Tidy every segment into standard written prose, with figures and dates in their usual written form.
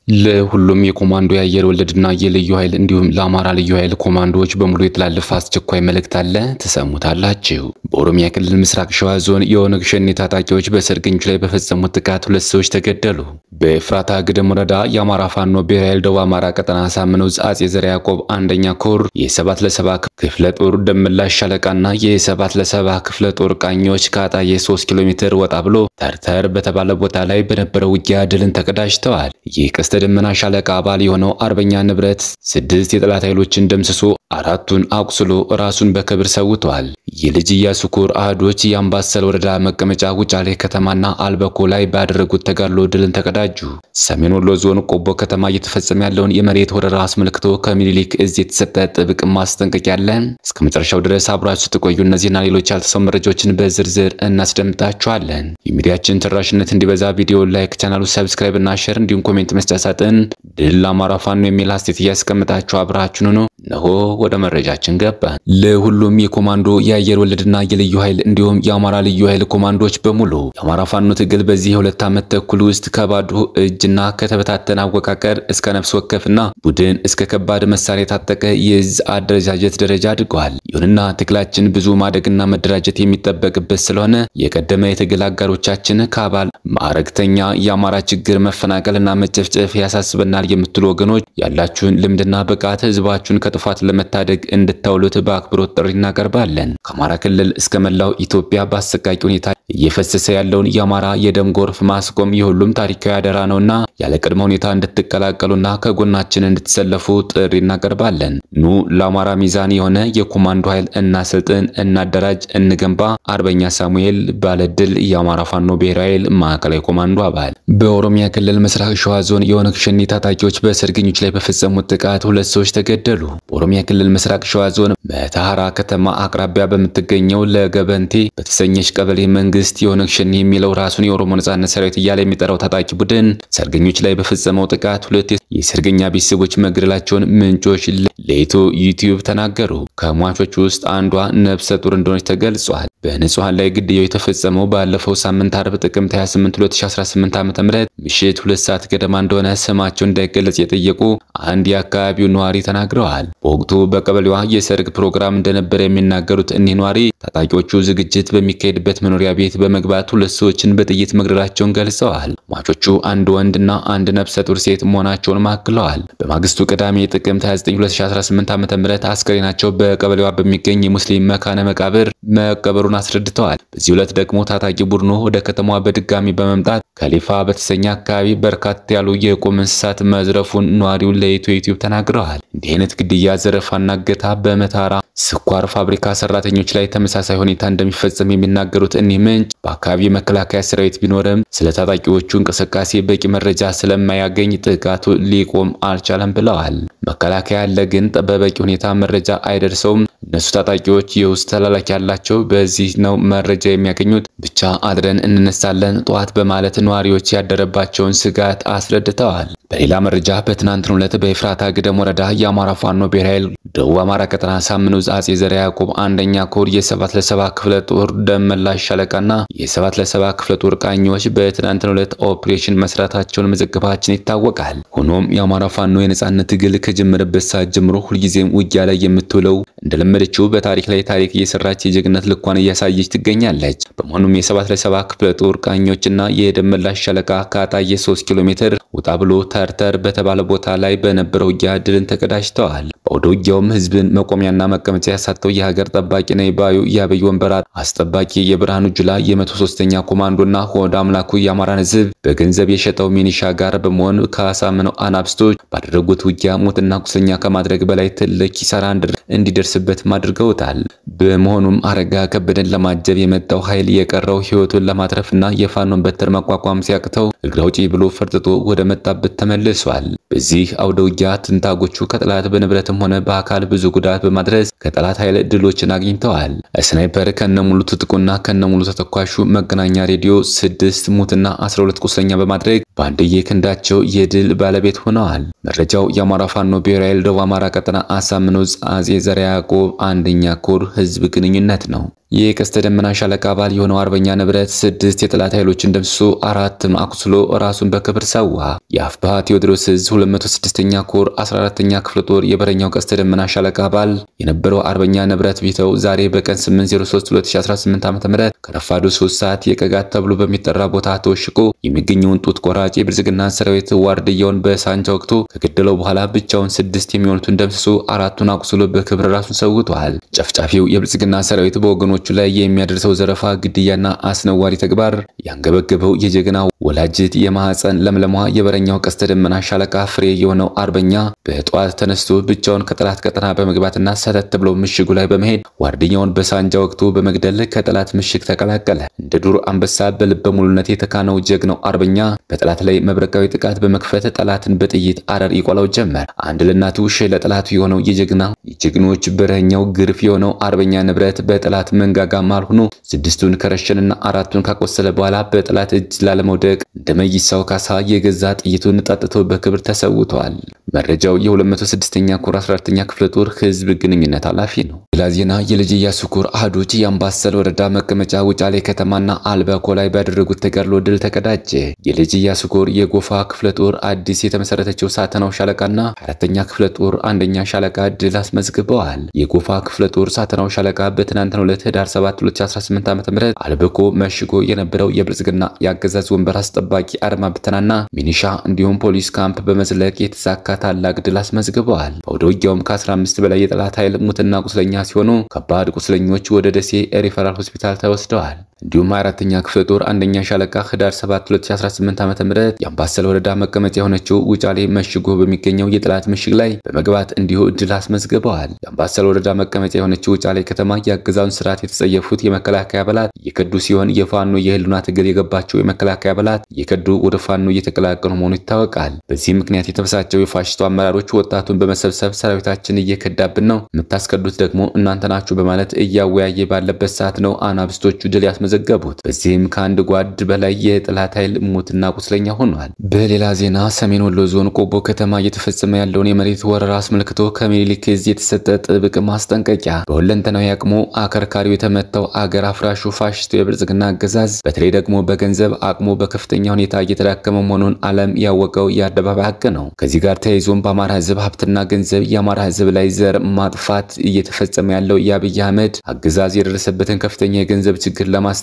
ለሁሉም የኮማንዶ የአየር ወለድና የልዩ ኃይል እንዲሁም ለአማራ ልዩ ኃይል ኮማንዶዎች በሙሉ የተላለፈ አስቸኳይ መልእክት አለ ተሰሙታላችሁ። በኦሮሚያ ክልል ምስራቅ ሸዋ ዞን የኦነግ ሸኔ ታጣቂዎች በሰርገኞች ላይ በፈጸሙት ጥቃት 2 ሰዎች ተገደሉ። በኤፍራታ ግድም ወረዳ የአማራ ፋኖ ብሔራዊ ኃይል ደቡብ አማራ ቀጠና አሳምነው አጼ ዘርዓ ያዕቆብ አንደኛ ኮር የ7 ለ7 ክፍለ ጦር ደምላሽ ሻለቃና የ7 ለ7 ክፍለ ጦር ቃኞች ከአጣዬ 3 ኪሎ ሜትር ወጣ ብሎ ተርተር በተባለ ቦታ ላይ በነበረው ውጊያ ድልን ተቀዳጅተዋል። የቀስተ ደመና ሻለቃ አባል የሆነው አርበኛ ንብረት 6 የጠላት ኃይሎችን ደምስሶ 4ቱን አቁስሎ ራሱን በክብር ሰውቷል። የልጅ ኢያሱ ኮር አህዶች የአምባሰል ወረዳ መቀመጫ ውጫሌ ከተማና አልበኮ ላይ ባደረጉት ተጋድሎ ድልን ተቀዳጁ። ሰሜን ወሎ ዞን ቆቦ ከተማ እየተፈጸመ ያለውን የመሬት ወረራ አስመልክቶ ከሚኒሊክ እዝ የተሰጠ ጥብቅ ማስጠንቀቂያ አለ። እስከ መጨረሻው ድረስ አብራችሁ ተቆዩ። እነዚህና ሌሎች ያልተሰሙ መረጃዎችን በዝርዝር እናስደምጣችኋለን። የሚዲያችን ተደራሽነት እንዲበዛ ቪዲዮ ላይክ፣ ቻናሉ ሰብስክራይብ እና ሼር እንዲሁም ኮሜንት መስጫ ሳጥን ድል ለአማራ ፋኖ የሚል አስተያየት እያስቀመጣችሁ አብራችሁን ነው። ነሆ ወደ መረጃችን ገባን። ለሁሉም የኮማንዶ የአየር ወለድና የልዩ ኃይል እንዲሁም የአማራ ልዩ ኃይል ኮማንዶዎች በሙሉ የአማራ ፋኖ ትግል በዚህ 2 ዓመት ተኩል ውስጥ ከባዶ እጅና ከተበታተነ አወቃቀር እስከ ነፍስ ወከፍና ቡድን እስከ ከባድ መሳሪያ የታጠቀ የዝ አደረጃጀት ደረጃ አድጓል። ይሁንና ትግላችን ብዙ ማደግና መደራጀት የሚጠበቅበት ስለሆነ የቀደመ የትግል አጋሮቻችን ከአባል ማዕረግተኛ የአማራ ችግር መፈናቀልና መጨፍጨፍ ያሳስበናል የምትሉ ወገኖች ያላችሁን ልምድና ብቃት ህዝባችሁን ከጥፋት ለመታደግ እንድታውሉት በአክብሮት ጥሪ እናቀርባለን። ከአማራ ክልል እስከ መላው ኢትዮጵያ በአሰቃቂ ሁኔታ እየፈሰሰ ያለውን የአማራ የደም ጎርፍ ማስቆም የሁሉም ታሪካዊ አደራ ነውና ያለ ቅድመ ሁኔታ እንድትቀላቀሉና ከጎናችን እንድትሰለፉ ጥሪ እናቀርባለን። ኑ ለአማራ ሚዛን የሆነ የኮማንዶ ኃይል እናሰልጥን፣ እናደራጅ፣ እንገንባ። አርበኛ ሳሙኤል ባለድል የአማራ ፋኖ ብሔራዊ ኃይል ማዕከላዊ ኮማንዶ አባል። በኦሮሚያ ክልል ምስራቅ ሸዋ ዞን የኦነግ ሸኔ ታጣቂዎች በሰርገኞች ላይ በፈጸሙት ጥቃት 2 ሰዎች ተገደሉ። በኦሮሚያ ክልል ምስራቅ ሸዋ ዞን መተሐራ ከተማ አቅራቢያ በምትገኘው ለገበንቴ በተሰኘች ቀበሌ መንግስት የኦነግ ሸኔ የሚለው ራሱን የኦሮሞ ነጻነት ሰራዊት እያለ የሚጠራው ታጣቂ ቡድን ሰርገኞች ላይ በፈጸመው ጥቃት 2 የሰርገኛ ቤተሰቦች መግደላቸውን ምንጮች ለኢትዮ ዩቲዩብ ተናገሩ። ከሟቾቹ ውስጥ አንዷ ነፍሰ ጡር እንደሆነች ተገልጿል። በንጹሃን ላይ ግድያው የተፈጸመው ባለፈው ሳምንት አርብ ጥቅምት 28 2018 ዓ.ም ምሽት 2 ሰዓት ገደማ እንደሆነ ስማቸው እንዳይገለጽ የጠየቁ አንድ የአካባቢው ነዋሪ ተናግረዋል። በወቅቱ በቀበሌዋ የሰርግ ፕሮግራም እንደነበረ የሚናገሩት እኒህ ነዋሪ ታጣቂዎቹ ዝግጅት በሚካሄድበት መኖሪያ ቤት በመግባት 2 ሰዎችን በጥይት መግደላቸውን ገልጸዋል። ሟቾቹ አንድ ወንድና አንድ ነፍሰ ጡር ሴት መሆናቸውን አክለዋል። በማግስቱ ቅዳሜ ጥቅምት 29 2018 ዓ.ም አስከሬናቸው በቀበሌዋ በሚገኝ የሙስሊም መካነ መቃብር መቀበሩን አስረድተዋል። በዚህ ዕለት ደግሞ ታጣቂ ቡድኑ ወደ ከተማዋ በድጋሚ በመምጣት ከሊፋ በተሰኘ አካባቢ በርካታ ያሉ የቁም እንስሳት መዝረፉን ነዋሪው ለኢትዮ ዩቲዩብ ተናግረዋል። እንዲህ አይነት ግድያ፣ ዘረፋና እገታ በመተሐራ ስኳር ፋብሪካ ሰራተኞች ላይ ተመሳሳይ ሁኔታ እንደሚፈጸም የሚናገሩት እኒህ ምንጭ በአካባቢው መከላከያ ሰራዊት ቢኖርም ስለ ታጣቂዎቹ እንቅስቃሴ በቂ መረጃ ስለማያገኝ ጥቃቱ ሊቆም አልቻለም ብለዋል። መከላከያ ያለ ግን በበቂ ሁኔታ መረጃ አይደርሰውም። እነሱ ታጣቂዎች የውስጥ ተላላኪ ያላቸው በዚህ ነው መረጃ የሚያገኙት። ብቻ አድረን እንነሳለን ጧት በማለት ነዋሪዎች ያደረባቸውን ስጋት አስረድተዋል። በሌላ መረጃ በትናንትናው ዕለት በኤፍራታ ግድም ወረዳ የአማራ ፋኖ ብሔራዊ ኃይል ደቡብ አማራ ቀጠና አሳምነው አጼ ዘርዓ ያዕቆብ አንደኛ ኮር የ7 ለ7 ክፍለ ጦር ደምላሽ ሻለቃና የ7 ለ7 ክፍለ ጦር ቃኞች በትናንትናው ዕለት ኦፕሬሽን መስራታቸውን መዘገባችን ይታወቃል። ሆኖም የአማራ ፋኖ የነጻነት ትግል ከጀመረበት ሰዓት ጀምሮ ሁልጊዜም ውጊያ ላይ የምትውለው እንደለመደችው በታሪክ ላይ ታሪክ እየሰራች የጀግነት ልኳን እያሳየች ትገኛለች። በመሆኑም የ7 ለ7 ክፍለ ጦር ቃኞችና የደምላሽ ሻለቃ ከአጣዬ 3 ኪሎ ሜትር ወጣ ብሎ ተርተር በተባለ ቦታ ላይ በነበረው ውጊያ ድልን ተቀዳጅተዋል። በወደ ውጊያውም ህዝብን መቆሚያና መቀመጫ ያሳተው የሀገር ጠባቂ ነኝ ባዩ የአብይ ወንበራት አስጠባቂ የብርሃኑ ጁላ የ103ኛ ኮማንዶና ሆድ አምላኩ የአማራን ህዝብ በገንዘብ የሸጠው ሚኒሻ ጋር በመሆን ከአሳምነው አናብስቶች ባደረጉት ውጊያ ሞትና ቁስለኛ ከማድረግ በላይ ትልቅ ኪሳራ እንዲደርስበት አድርገውታል። በመሆኑም አረጋ ከበደን ለማጀብ የመጣው ኃይል የቀረው ህይወቱን ለማትረፍና የፋኖን በትር መቋቋም ሲያቅተው እግራውጪ ብሎ ፈርጥጦ ወደ መጣበት ተመልሷል። በዚህ አውደ ውጊያ ትንታጎቹ ከጠላት በንብረትም ሆነ በአካል ብዙ ጉዳት በማድረስ ከጠላት ኃይል ድሎችን አግኝተዋል። ስናይፐር ከነሙሉ ትጥቁና ከነሙሉ ተተኳሹ መገናኛ ሬዲዮ 6 ሙትና 12 ቁስለኛ በማድረግ በአንድዬ ክንዳቸው የድል ባለቤት ሆነዋል። መረጃው የአማራ ፋኖ ብሔራዊ ኃይል ደቡብ አማራ ቀጠና አሳምነው አጼ ዘርዓ ያዕቆብ አንደኛ ኮር ህዝብ ግንኙነት ነው። የቀስተ ደመና ሻለቃ አባል የሆነው አርበኛ ንብረት 6 የጠላት ኃይሎችን ደምስሶ 4 አቁስሎ ራሱን በክብር ሰዋ። የአፋብኃ ቴዎድሮስ ዕዝ 206ኛ ኮር 14ኛ ክፍለ ጦር የበረኛው ቀስተ ደመና ሻለቃ አባል የነበረው አርበኛ ንብረት ቢተው ዛሬ በቀን 8/03/2018 ዓ.ም ከረፋዱ 3 ሰዓት የቀጋት ተብሎ በሚጠራ ቦታ ተወሽቆ የሚገኘውን ጡት ቆራጭ የብልጽግና ሰራዊት ዋርድያውን በሳንጃ ወቅቶ ከገደለው በኋላ ብቻውን 6 የሚሆኑትን ደምስሶ 4ቱን አቁስሎ በክብር ራሱን ሰውቷል። ጨፍጫፊው የብልጽግና ሰራዊት በወገኖቹ ላይ የሚያደርሰው ዘረፋ፣ ግድያና አስነዋሪ ተግባር ያንገበገበው የጀግና ወላጅት የማህፀን ለምለሟ የበረኛው ቀስተ ደመና ሻለቃ ፍሬ የሆነው አርበኛ በጧት ተነስቶ ብቻውን ከጠላት ቀጠና በመግባትና ሰተት ብሎ ምሽጉ ላይ በመሄድ ዋርድያውን በሳንጃ ወቅቶ በመግደል ከጠላት ምሽግ ተቀላቀለ። እንደ ዱር አንበሳ በልበ ሙሉነት የተካነው ጀግናው አርበኛ በጠላት ላይ መብረቃዊ ጥቃት በመክፈት ጠላትን በጥይት አረር ይቆላው ጀመር። አንድ ለናቱ ሸ ለጠላቱ የሆነው የጀግኖች በረኛው ግርፍ የሆነው አርበኛ ንብረት በጠላት መንጋጋ ማል ሆኖ 6ቱን ከረሸንና 4ቱን ካቆሰለ በኋላ በጠላት እጅ ላለመውደቅ እንደመይሳው ካሳ የገዛ ጥይቱን ጠጥቶ በክብር ተሰውቷል። መረጃው የ206ኛ ኮር 14ኛ ክፍለ ጦር ህዝብ ግንኙነት ኃላፊ ነው። ላዚና የልጅ ኢያሱ ኮር አህዶች የአምባሰል ወረዳ መቀመጫ ውጫሌ ከተማና አልባኮ ላይ ባደረጉት ተጋድሎ ድል ተቀዳጀ። የልጅ ኢያሱ ኮር የጎፋ ክፍለ ጦር አዲስ የተመሰረተችው ሳተናው ሻለቃና 4ኛ ክፍለ ጦር 1ኛ ሻለቃ ድል አስመዝግበዋል። የጎፋ ክፍለ ጦር ሳተናው ሻለቃ በትናንትናው ዕለት ህዳር 7 2018 ዓ.ም አልባኮ መሽጎ የነበረው የብልጽግና ያገዛዝ ወንበር አስጠባቂ አድማ ብተናና ሚኒሻ እንዲሁም ፖሊስ ካምፕ በመዝለቅ የተሳካ ታላቅ ድል አስመዝግበዋል። በወደ ውጊያውም ከ15 በላይ የጠላት ኃይል ሙትና ቁስለኛ ሲሆኑ ከባድ ቁስለኞች ወደ ደሴ ሪፈራል ሆስፒታል ተወስደዋል። እንዲሁም 4ኛ ክፍለ ጦር 1ኛ ሻለቃ ህዳር 7 2018 ዓ.ም የአምባሰል ወረዳ መቀመጫ የሆነችው ውጫሌ መሽጎ በሚገኘው የጠላት ምሽግ ላይ በመግባት እንዲሁ ድል አስመዝግበዋል። የአምባሰል ወረዳ መቀመጫ የሆነችው ውጫሌ ከተማ ያገዛውን ስርዓት የተጸየፉት የመከላከያ አባላት የከዱ ሲሆን የፋኖ የህልውና ትግል የገባቸው የመከላከያ አባላት የከዱ ወደ ፋኖ እየተቀላቀሉ መሆኑ ይታወቃል። በዚህ ምክንያት የተበሳጨው የፋሽስቱ አመራሮች ወጣቱን በመሰብሰብ ሰራዊታችን እየከዳብን ነው፣ የምታስከዱት ደግሞ እናንተ ናችሁ በማለት እያወያየ ባለበት ሰዓት ነው አናብስቶቹ ድል ያስመዘገቡት። በዚህም ከአንድ ጓድ በላይ የጠላት ኃይል ሙትና ቁስለኛ ሆኗል። በሌላ ዜና ሰሜን ወሎ ዞን ቆቦ ከተማ እየተፈጸመ ያለውን የመሬት ወረራ አስመልክቶ ከሚኒሊክ ዕዝ የተሰጠ ጥብቅ ማስጠንቀቂያ። በሁለንተናዊ አቅሙ አከርካሪው የተመታው አገር አፍራሹ ፋሽስቱ የብልጽግና አገዛዝ በተለይ ደግሞ በገንዘብ አቅሙ በከፍተኛ ሁኔታ እየተዳከመ መሆኑን ዓለም ያወቀው የአደባባይ ሀቅ ነው። ከዚህ ጋር ተያይዞም በአማራ ህዝብ ሀብትና ገንዘብ የአማራ ህዝብ ላይ ዘር ማጥፋት እየተፈጸመ ያለው የአብይ አህመድ አገዛዝ የደረሰበትን ከፍተኛ የገንዘብ ችግር ለማስታገስ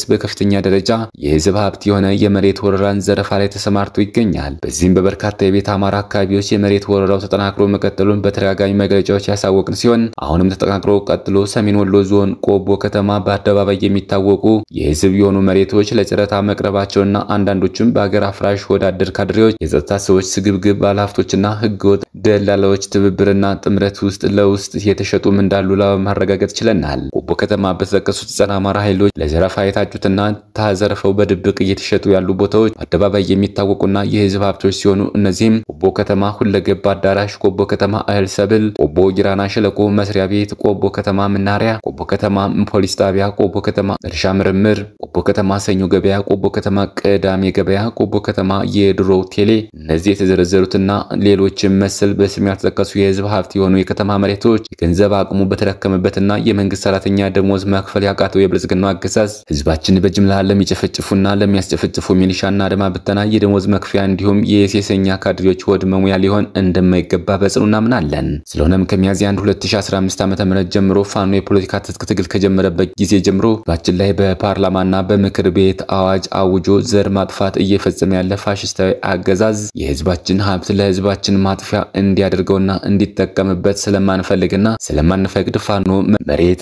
በከፍተኛ ደረጃ የህዝብ ሀብት የሆነ የመሬት ወረራን ዘረፋ ላይ ተሰማርቶ ይገኛል። በዚህም በበርካታ የቤት አማራ አካባቢዎች የመሬት ወረራው ተጠናክሮ መቀጠሉን በተደጋጋሚ መግለጫዎች ያሳወቅን ሲሆን አሁንም ተጠናክሮ ቀጥሎ ሰሜን ወሎ ዞን ቆቦ ከተማ በአደባባይ የሚታወቁ የህዝብ የሆኑ መሬቶች ለጨረታ መቅረባቸውና አንዳንዶችም በአገር አፍራሽ ወዳደር ካድሬዎች፣ የጸጥታ ሰዎች፣ ስግብግብ ባለሀብቶችና ህገወጥ ደላላዎች ትብብርና ጥምረት ውስጥ ለውስጥ የተሸጡም እንዳሉ ለማረጋገጥ ችለናል። ቆቦ ከተማ በተጠቀሱት ጸረ አማራ ኃይሎች ለዘረፋ የታጩትና ታዘርፈው በድብቅ እየተሸጡ ያሉ ቦታዎች አደባባይ የሚታወቁና የህዝብ ሀብቶች ሲሆኑ እነዚህም ቆቦ ከተማ ሁለገብ አዳራሽ፣ ቆቦ ከተማ እህል ሰብል፣ ቆቦ ጊራና ሸለቆ መስሪያ ቤት፣ ቆቦ ከተማ መናሪያ፣ ቆቦ ከተማ ፖሊስ ጣቢያ፣ ቆቦ ከተማ እርሻ ምርምር፣ ቆቦ ከተማ ሰኞ ገበያ፣ ቆቦ ከተማ ቅዳሜ ገበያ፣ ቆቦ ከተማ የድሮ ቴሌ። እነዚህ የተዘረዘሩትና ሌሎችም መሰል በስም ያልተጠቀሱ የህዝብ ሀብት የሆኑ የከተማ መሬቶች የገንዘብ አቅሙ በተዳከመበትና የመንግስት ሰራተኛ ደሞዝ መክፈል ያቃተው የብልጽግና አገዛዝ ህዝባችን በጅምላ ለሚጨፈጭፉና ለሚያስጨፈጭፉ ሚሊሻና አድማ ብተና የደሞዝ መክፈያ እንዲሁም የሴሰኛ ካድሬዎች ሆድ መሙያ ሊሆን እንደማይገባ በጽኑ እናምናለን። ስለሆነም ከሚያዝያ 1 2015 ዓ.ም ጀምሮ ፋኖ የፖለቲካ ትጥቅ ትግል ከጀመረበት ጊዜ ጀምሮ ህዝባችን ላይ በፓርላማና በምክር ቤት አዋጅ አውጆ ዘር ማጥፋት እየፈጸመ ያለ ፋሽስታዊ አገዛዝ የህዝባችን ሀብት ለህዝባችን ማጥፊያ እንዲያደርገውና እንዲጠቀምበት ስለማንፈልግና ስለማንፈቅድ ፋኖ መሬት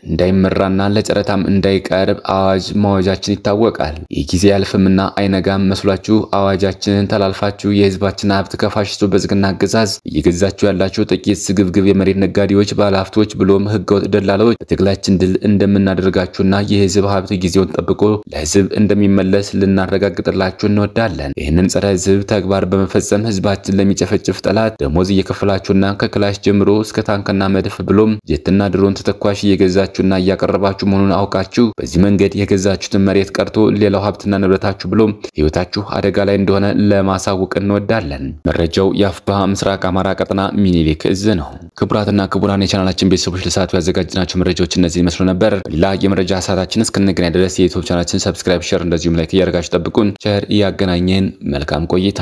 እንዳይመራና ለጨረታም እንዳይቀርብ አዋጅ ማወጃችን ይታወቃል። የጊዜ ያልፍምና አይነጋም መስሏችሁ አዋጃችንን ተላልፋችሁ የህዝባችን ሀብት ከፋሽስቱ ብልጽግና አገዛዝ እየገዛችሁ ያላችሁ ጥቂት ስግብግብ የመሬት ነጋዴዎች፣ ባለሀብቶች ብሎም ህገወጥ ደላሎች በትግላችን ድል እንደምናደርጋችሁና የህዝብ ሀብት ጊዜውን ጠብቆ ለህዝብ እንደሚመለስ ልናረጋግጥላችሁ እንወዳለን። ይህንን ጸረ ህዝብ ተግባር በመፈጸም ህዝባችን ለሚጨፈጭፍ ጠላት ደሞዝ እየከፈላችሁና ከክላሽ ጀምሮ እስከ ታንክና መድፍ ብሎም ጀትና ድሮን ተተኳሽ እየገዛችሁና እያቀረባችሁ መሆኑን አውቃችሁ ካላችሁ በዚህ መንገድ የገዛችሁትን መሬት ቀርቶ ሌላው ሀብትና ንብረታችሁ ብሎ ህይወታችሁ አደጋ ላይ እንደሆነ ለማሳወቅ እንወዳለን። መረጃው የአፋብኃ ምስራቅ አማራ ቀጠና ሚኒሊክ እዝ ነው። ክቡራትና ክቡራን የቻናላችን ቤተሰቦች ለሰዓቱ ያዘጋጅናቸው መረጃዎች እነዚህ ይመስሉ ነበር። ሌላ የመረጃ ሰዓታችን እስክንገናኝ ድረስ የዩቲዩብ ቻናላችንን ሰብስክራይብ፣ ሼር እንደዚሁም ላይክ እያደረጋችሁ ጠብቁን። ቸር ያገናኘን። መልካም ቆይታ